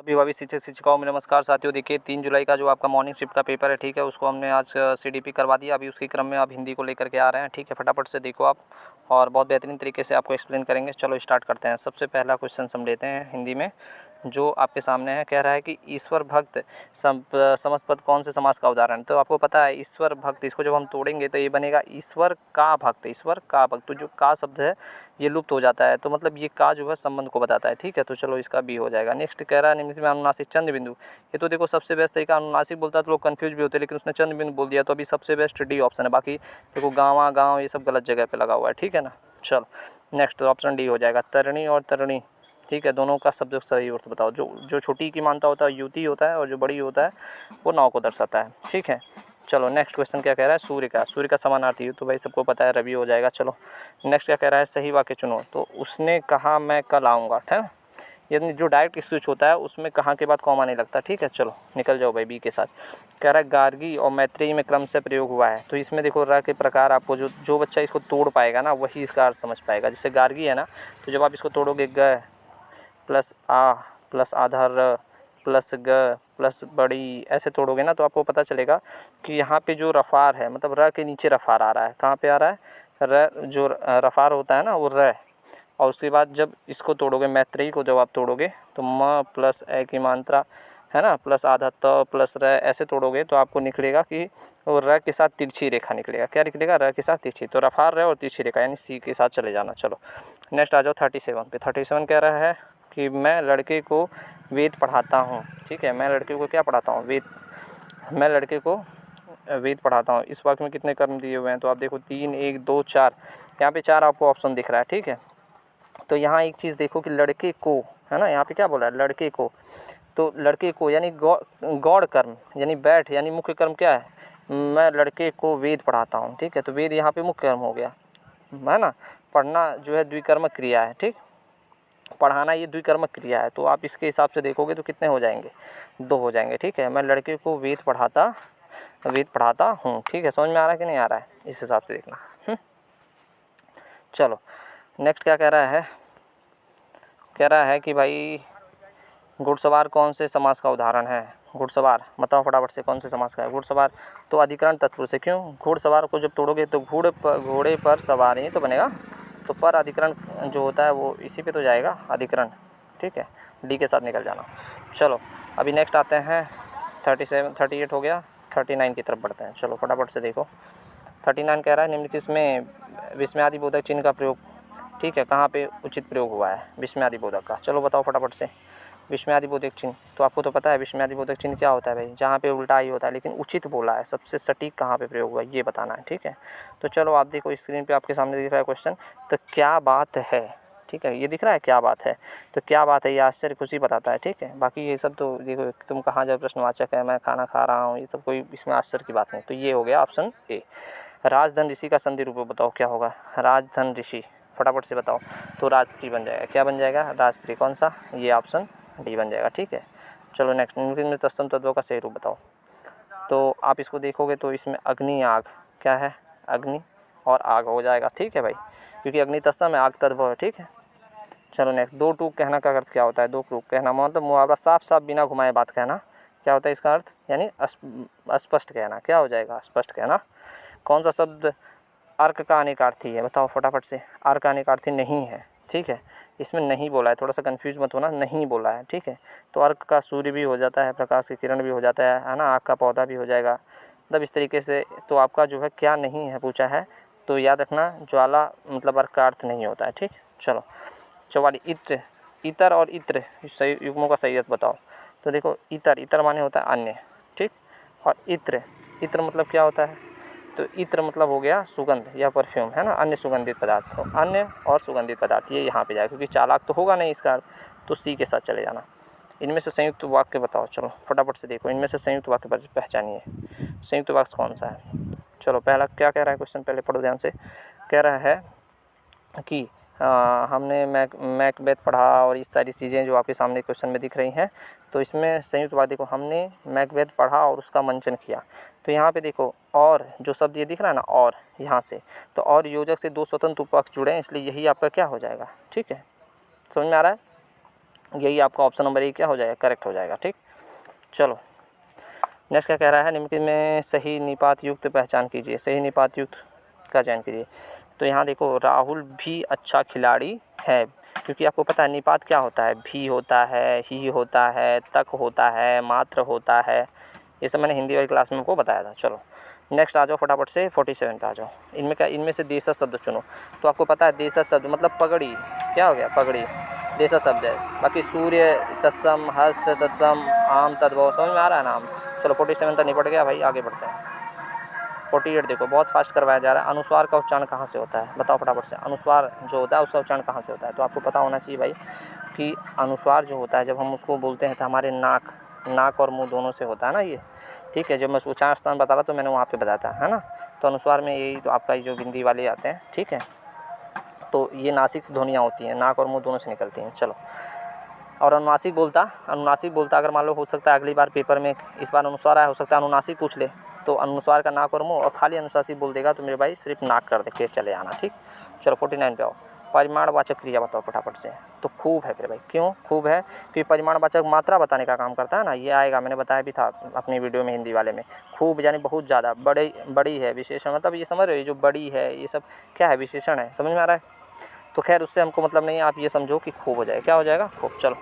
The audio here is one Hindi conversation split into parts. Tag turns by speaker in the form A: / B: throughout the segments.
A: सभी भावी शिक्षक शिक्षिकाओं में नमस्कार साथियों। देखिए 3 जुलाई का जो आपका मॉर्निंग शिफ्ट का पेपर है, ठीक है, उसको हमने आज सीडीपी करवा दिया। अभी उसके क्रम में आप हिंदी को लेकर के आ रहे हैं, ठीक है। फटाफट से देखो आप, और बहुत बेहतरीन तरीके से आपको एक्सप्लेन करेंगे। चलो स्टार्ट करते हैं। सबसे पहला क्वेश्चन हम लेते हैं हिंदी में, जो आपके सामने है। कह रहा है कि ईश्वर भक्त समस्त पद कौन से समास का उदाहरण। तो आपको पता है ईश्वर भक्त, इसको जब हम तोड़ेंगे तो ये बनेगा ईश्वर का भक्त। ईश्वर का भक्त, तो जो का शब्द है ये लुप्त हो जाता है, तो मतलब ये का जो है संबंध को बताता है, ठीक है। तो चलो इसका बी हो जाएगा। नेक्स्ट कह रहा है निम्नलिखित में अनुनासिक चंद्र बिंदु। ये तो देखो सबसे बेस्ट तरीका, अनुनासिक बोलता है तो लोग कंफ्यूज भी होते हैं, लेकिन उसने चंद्र बिंदु बोल दिया, तो अभी सबसे बेस्ट डी ऑप्शन है। बाकी देखो गाँव गाँव ये सब गलत जगह पे लगा हुआ है, ठीक है ना। चलो नेक्स्ट ऑप्शन डी हो जाएगा। तरणी और तरणी, ठीक है, दोनों का शब्द सही अर्थ बताओ। जो छोटी की मानता होता है युति होता है, और जो बड़ी होता है वो नाव को दर्शाता है, ठीक है। चलो नेक्स्ट क्वेश्चन क्या कह रहा है, सूर्य का समानार्थी हो, तो भाई सबको पता है रवि हो जाएगा। चलो नेक्स्ट क्या कह रहा है, सही वाक्य चुनो। तो उसने कहा मैं कल आऊँगा, ठीक है। यानी जो डायरेक्ट स्विच होता है उसमें कहाँ के बाद कॉमा नहीं लगता, ठीक है। चलो निकल जाओ भाई बी के साथ। कह रहा है गार्गी और मैत्रेयी में क्रम से प्रयोग हुआ है। तो इसमें देखो र के प्रकार, आपको जो बच्चा इसको तोड़ पाएगा ना वही इसका अर्थ समझ पाएगा। जैसे गार्गी है ना, तो जब आप इसको तोड़ोगे ग प्लस आ प्लस आधा र प्लस ग प्लस बड़ी, ऐसे तोड़ोगे ना, तो आपको पता चलेगा कि यहाँ पे जो रफ़ार है, मतलब र के नीचे रफ़ार आ रहा है। कहाँ पे आ रहा है, र जो रफ़ार होता है ना वो र। और उसके बाद जब इसको तोड़ोगे, मैत्रेयी को जब आप तोड़ोगे, तो म प्लस ए की मात्रा है ना, प्लस आधा त प्लस र, ऐसे तोड़ोगे तो आपको निकलेगा कि वो र के साथ तिरछी रेखा निकलेगा। क्या निकलेगा, र के साथ तिरछी। तो रफ़ार र और तिरछी रेखा, यानी सी के साथ चले जाना। चलो नेक्स्ट आ जाओ 37 पे। 37 कह रहा है कि मैं लड़के को वेद पढ़ाता हूँ, ठीक है। मैं लड़के को क्या पढ़ाता हूँ, वेद। मैं लड़के को वेद पढ़ाता हूँ। इस वाक्य में कितने कर्म दिए हुए हैं, तो आप देखो 3 1 2 4, यहाँ पे 4 आपको ऑप्शन दिख रहा है, ठीक है। तो यहाँ एक चीज़ देखो कि लड़के को, है ना, यहाँ पे क्या बोला है, लड़के को। तो लड़के को यानी गौड़ कर्म, यानी बैठ, यानी मुख्य कर्म क्या है, मैं लड़के को वेद पढ़ाता हूँ, ठीक है। तो वेद यहाँ पे मुख्य कर्म हो गया, है ना। पढ़ना जो है द्विकर्मक क्रिया है, ठीक। पढ़ाना ये द्विकर्मक क्रिया है। तो आप इसके हिसाब से देखोगे तो कितने हो जाएंगे, 2 हो जाएंगे, ठीक है। मैं लड़के को वेद पढ़ाता हूँ, ठीक है। समझ में आ रहा है कि नहीं आ रहा है, इस हिसाब से देखना। चलो नेक्स्ट क्या कह रहा है कि भाई घुड़सवार कौन से समास का उदाहरण है। घुड़सवार बताओ फटाफट से, कौन से समास का है घुड़सवार। तो अधिकरण तत्पुरुष से, क्यों, घुड़सवार को जब तोड़ोगे तो घोड़े पर सवार ही तो बनेगा। तो पर अधिकरण जो होता है वो इसी पे तो जाएगा, अधिकरण, ठीक है। डी के साथ निकल जाना। चलो अभी नेक्स्ट आते हैं 37 38 हो गया, 39 की तरफ बढ़ते हैं। चलो फटाफट से देखो। 39 कह रहा है निम्नलिखित में विस्मयादिबोधक चिन्ह का प्रयोग, ठीक है, कहाँ पे उचित प्रयोग हुआ है विस्मयादिबोधक का। चलो बताओ फटाफट से। विस्मयादिबोधक चिन्ह, तो आपको तो पता है विस्मयादिबोधक चिन्ह क्या होता है भाई, जहाँ पे उल्टा ही होता है, लेकिन उचित बोला है, सबसे सटीक कहाँ पे प्रयोग हुआ है ये बताना है, ठीक है। तो चलो आप देखो स्क्रीन पे आपके सामने दिख रहा है क्वेश्चन। तो क्या बात है, ठीक है, ये दिख रहा है क्या बात है। तो क्या बात है ये आश्चर्य खुशी बताता है, ठीक है। बाकी ये सब तो देखो, तुम कहाँ जब प्रश्नवाचक है, मैं खाना खा रहा हूँ, ये सब कोई इसमें आश्चर्य की बात नहीं। तो ये हो गया ऑप्शन ए। राजधन ऋषि का संधि रूप बताओ क्या होगा, राजधन ऋषि, फटाफट से बताओ। तो राजश्री बन जाएगा, क्या बन जाएगा, राजश्री। कौन सा, ये ऑप्शन डी बन जाएगा, ठीक है। चलो नेक्स्ट, निम्नलिखित में तत्सम तत्वों का सही रूप बताओ। तो आप इसको देखोगे तो इसमें अग्नि आग, क्या है, अग्नि और आग हो जाएगा, ठीक है भाई, क्योंकि अग्नि तत्सम है, आग तद्भव है, ठीक है। चलो नेक्स्ट, दो टूक कहना का अर्थ क्या होता है। दो टूक कहना मतलब मुहावरा, साफ साफ बिना घुमाए बात कहना। क्या होता है इसका अर्थ, यानी अस्पष्ट कहना। क्या हो जाएगा, स्पष्ट कहना। कौन सा शब्द अर्क का अनेकार्थी है, बताओ फटाफट से। अर्क का अनेकार्थी नहीं है, ठीक है, इसमें नहीं बोला है, थोड़ा सा कंफ्यूज मत होना, नहीं बोला है, ठीक है। तो अर्क का सूर्य भी हो जाता है, प्रकाश की किरण भी हो जाता है ना, आग का पौधा भी हो जाएगा, मतलब इस तरीके से। तो आपका जो है क्या नहीं है पूछा है, तो याद रखना ज्वाला मतलब अर्क का अर्थ नहीं होता है, ठीक। चलो 44, इत्र, इतर और इत्र सही युग्मों का सही अर्थ बताओ। तो देखो इतर माने होता है अन्य, ठीक, और इत्र मतलब क्या होता है, तो इत्र मतलब हो गया सुगंध या परफ्यूम, है ना, अन्य सुगंधित पदार्थ। हो अन्य और सुगंधित पदार्थ, ये यहाँ पे जाएगा, क्योंकि चालाक तो होगा नहीं इसका अर्थ, तो सी के साथ चले जाना। इनमें से संयुक्त वाक्य बताओ। चलो फटाफट से देखो, इनमें से संयुक्त वाक्य पहचानिए, संयुक्त वाक्य कौन सा है। चलो पहला क्या कह रहा है क्वेश्चन, पहले पढ़ो ध्यान से। कह रहा है कि हमने मैकबेथ पढ़ा और इस सारी चीज़ें जो आपके सामने क्वेश्चन में दिख रही हैं। तो इसमें संयुक्त वाक्य देखो, हमने मैकबेथ पढ़ा और उसका मंचन किया। तो यहाँ पे देखो, और जो शब्द ये दिख रहा है ना, और यहाँ से, तो और योजक से 2 स्वतंत्र उपपक्ष जुड़े हैं, इसलिए यही आपका क्या हो जाएगा, ठीक है। समझ में आ रहा है। यही आपका ऑप्शन नंबर ए क्या हो जाएगा, करेक्ट हो जाएगा। ठीक, चलो नेक्स्ट क्या कह रहा है, निम्नलिखित में सही निपात युक्त पहचान कीजिए, सही निपात युक्त का चयन कीजिए। तो यहाँ देखो राहुल भी अच्छा खिलाड़ी है, क्योंकि आपको पता है निपात क्या होता है, भी होता है, ही होता है, तक होता है, मात्र होता है, ये सब मैंने हिंदी वाली क्लास में आपको बताया था। चलो नेक्स्ट आ जाओ फटाफट से 47 पे आ जाओ। इनमें से देशज शब्द चुनो। तो आपको पता है देशज शब्द मतलब पगड़ी, क्या हो गया, पगड़ी देशज शब्द है। बाकी सूर्य तत्सम, हस्त तत्सम, आम तद्भव, समझ में आ रहा है नाम। चलो 47 तक निपट गया भाई, आगे बढ़ते हैं। 48 देखो बहुत फास्ट करवाया जा रहा है। अनुस्वार का उच्चारण कहाँ से होता है, बताओ फटाफट से। अनुस्वार जो होता है उसका उच्चारण कहाँ से होता है, तो आपको पता होना चाहिए भाई कि अनुस्वार जो होता है जब हम उसको बोलते हैं तो हमारे नाक और मुंह दोनों से होता है ना ये। ठीक है, जब मैं उच्चारण स्थान बता रहा तो मैंने वहाँ पे बताया था, है ना। तो अनुस्वार में यही तो आपका जो बिंदी वाले आते हैं। ठीक है, तो ये नासिक से ध्वनियाँ होती हैं, नाक और मुंह दोनों से निकलती हैं। चलो, और अनुनासिक बोलता अगर मान लो हो सकता है अगली बार पेपर में इस बार अनुस्वार आया, हो सकता है अनुनासिक पूछ ले, तो अनुस्वार का नाक और मुंह, और खाली अनुनासिक बोल देगा तो मेरे भाई सिर्फ नाक कर दे के चले आना। ठीक, चलो 49 पे आओ। परिमाणवाचक क्रिया बताओ फटाफट से। तो खूब है मेरे भाई, क्यों खूब है, क्योंकि परिमाणवाचक मात्रा बताने का काम करता है ना, ये आएगा, मैंने बताया भी था अपनी वीडियो में हिंदी वाले में। खूब यानी बहुत ज़्यादा, बड़ी है, विशेषण मतलब ये समझ रहे हो, जो बड़ी है ये सब क्या है, विशेषण है, समझ में आ रहा है। तो खैर उससे हमको मतलब नहीं, आप ये समझो कि खूब हो जाए, क्या हो जाएगा, खूब। चलो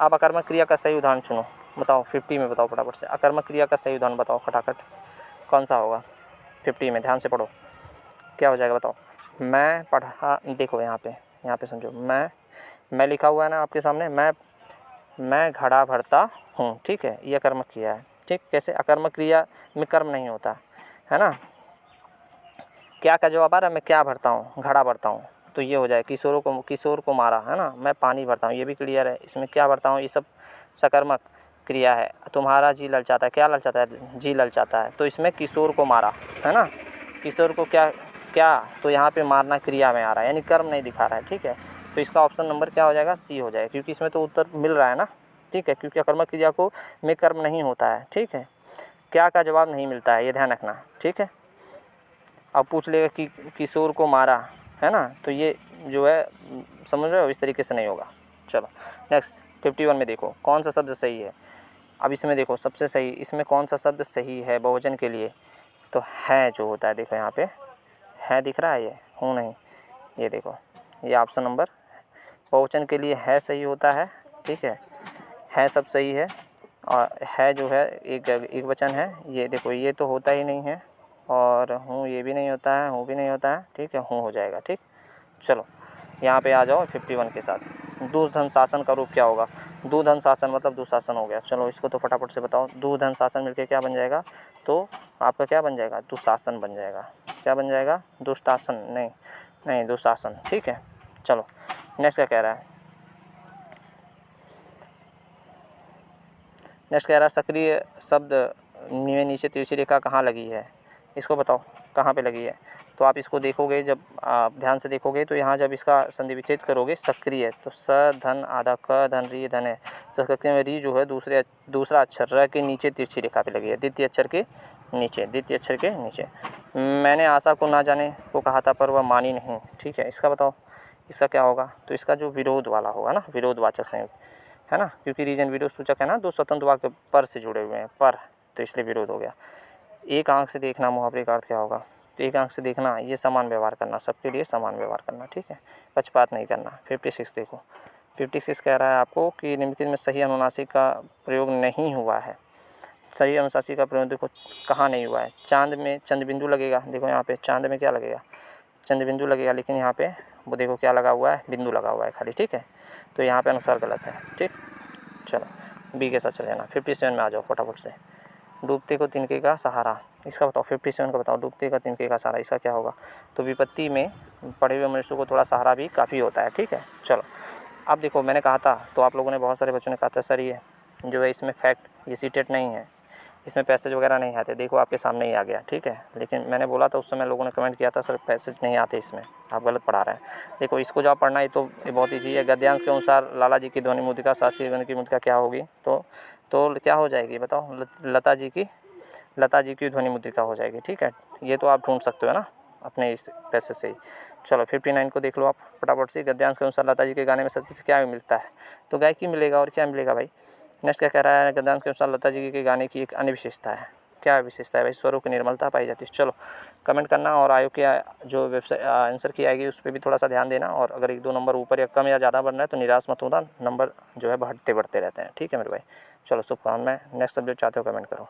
A: अब अकर्मक क्रिया का सही उदाहरण चुनो, बताओ 50 में बताओ फटाफट से। अकर्मक क्रिया का सही उदाहरण बताओ फटाफट, कौन सा होगा 50 में, ध्यान से पढ़ो क्या हो जाएगा बताओ। मैं पढ़ा, देखो यहाँ पे समझो, मैं लिखा हुआ है ना आपके सामने, मैं घड़ा भरता हूँ। ठीक है, ये अकर्मक क्रिया है। ठीक, कैसे, अकर्मक क्रिया में कर्म नहीं होता है ना। क्या का जवाब आ रहा है, मैं क्या भरता हूँ, घड़ा भरता हूँ, तो ये हो जाए किशोर को मारा, है ना। मैं पानी भरता हूँ, ये भी क्लियर है। इसमें क्या भरता हूँ, ये सब सकर्मक क्रिया है। तुम्हारा जी ललचाता है, क्या ललचाता है, जी ललचाता है, तो इसमें किशोर को मारा, है ना। किशोर को क्या तो यहाँ पे मारना क्रिया में आ रहा है, यानी कर्म नहीं दिखा रहा है। ठीक है, तो इसका ऑप्शन नंबर क्या हो जाएगा, सी हो जाएगा, क्योंकि इसमें तो उत्तर मिल रहा है ना। ठीक है, क्योंकि अकर्मक क्रिया को में कर्म नहीं होता है। ठीक है, क्या का जवाब नहीं मिलता है, ये ध्यान रखना। ठीक है, अब पूछ लेगा कि किशोर को मारा, है ना, तो ये जो है समझ रहे हो, इस तरीके से नहीं होगा। चलो नेक्स्ट 51 में देखो कौन सा शब्द सही है। अब इसमें देखो सबसे सही, इसमें कौन सा शब्द सही है बहुवचन के लिए, तो है जो होता है, देखो यहाँ पे है दिख रहा है, ये हूँ नहीं, ये देखो ये ऑप्शन नंबर बहुवचन के लिए है सही होता है। ठीक है सब सही है, और है जो है एक वचन है, ये देखो ये तो होता ही नहीं है, और हूँ ये भी नहीं होता है, हूँ भी नहीं होता है। ठीक है, हूँ हो जाएगा। ठीक, चलो यहाँ पे आ जाओ 51 के साथ। दुर्धन शासन का रूप क्या होगा, दुर्धन शासन मतलब दुशासन हो गया। चलो इसको तो फटाफट से बताओ, दुर्धन शासन मिलके क्या बन जाएगा, तो आपका क्या बन जाएगा, दुशासन बन जाएगा। क्या बन जाएगा, दुष्टासन नहीं दुशासन। ठीक है, चलो नेक्स्ट क्या कह रहा है, नेक्स्ट कह रहा है सक्रिय शब्द में नीचे तिरछी रेखा कहाँ लगी है, इसको बताओ कहाँ पे लगी है। तो आप इसको देखोगे, जब आप ध्यान से देखोगे तो यहाँ जब इसका संधि विच्छेद करोगे सक्रिय, तो स धन आधा क धन री धन है, तो सक्रिय में री जो है दूसरा अक्षर र के नीचे तिरछी रेखा पे लगी है, द्वितीय अक्षर के नीचे। मैंने आशा को ना जाने को कहा था पर वह मानी नहीं। ठीक है, इसका बताओ, इसका क्या होगा, तो इसका जो विरोध वाला होगा ना, विरोधवाचक संयुक्त, है ना, क्योंकि रीजन विरोध सूचक है ना, दो स्वतंत्र वाक्य पर से जुड़े हुए हैं, पर, तो इसलिए विरोध हो गया। एक आंख से देखना मुहावरे का अर्थ क्या होगा, तो एक आंख से देखना ये समान व्यवहार करना, सबके लिए समान व्यवहार करना। ठीक है, पक्षपात नहीं करना। 56 देखो, 56 कह रहा है आपको कि निम्नलिखित में सही अनुनासिक का प्रयोग नहीं हुआ है। सही अनुनासिक का प्रयोग देखो कहाँ नहीं हुआ है, चांद में चंद बिंदु लगेगा, देखो यहाँ पे चांद में क्या लगेगा, चंद बिंदु लगेगा, लेकिन यहाँ पे वो देखो क्या लगा हुआ है, बिंदु लगा हुआ है खाली। ठीक है, तो यहाँ पे अनुसार गलत है। ठीक, चलो बी के साथ चले जाना। 57 में आ जाओ फटाफट से। डूबते को तिनके का सहारा, इसका बताओ 57 का बताओ, डूबते का तिनके का सहारा, इसका क्या होगा, तो विपत्ति में पड़े हुए मनुष्य को थोड़ा सहारा भी काफ़ी होता है। ठीक है, चलो अब देखो मैंने कहा था, तो आप लोगों ने बहुत सारे बच्चों ने कहा था सर ये जो है इसमें फैक्ट, ये सीटेट नहीं है, इसमें पैसेज वगैरह नहीं आते। देखो आपके सामने ही आ गया। ठीक है, लेकिन मैंने बोला था उस समय लोगों ने कमेंट किया था सर पैसेज नहीं आते इसमें, आप गलत पढ़ा रहे हैं। देखो इसको जो आप पढ़ना है तो ये बहुत ईजी है। गद्यांश के अनुसार लाला जी की ध्वनि मुद्रिका शास्त्रीय ध्वनि की मुद्रिका क्या होगी, तो क्या हो जाएगी बताओ, लता जी की ध्वनि मुद्रिका हो जाएगी। ठीक है, ये तो आप ढूंढ सकते हो ना अपने इस पैसेज से ही। चलो 59 को देख लो आप फटाफट से। गद्यांश के अनुसार लता जी के गाने में सच क्या मिलता है, तो गायकी मिलेगा और क्या मिलेगा भाई। नेक्स्ट क्या कह रहा है, गद्यांश के अनुसार लता जी के गाने की एक अन्य विशेषता है, क्या विशेषता है भाई, स्वरों की निर्मलता पाई जाती है। चलो कमेंट करना और आयोग की जो वेबसाइट आंसर की आएगी उस पर भी थोड़ा सा ध्यान देना, और अगर 1-2 नंबर ऊपर या कम या ज़्यादा बन रहा है तो निराश मत होना, नंबर जो है बढ़ते रहते हैं, ठीक है मेरे भाई। चलो शुभकामनाएं, नेक्स्ट सब्जेक्ट चाहते हो कमेंट करो।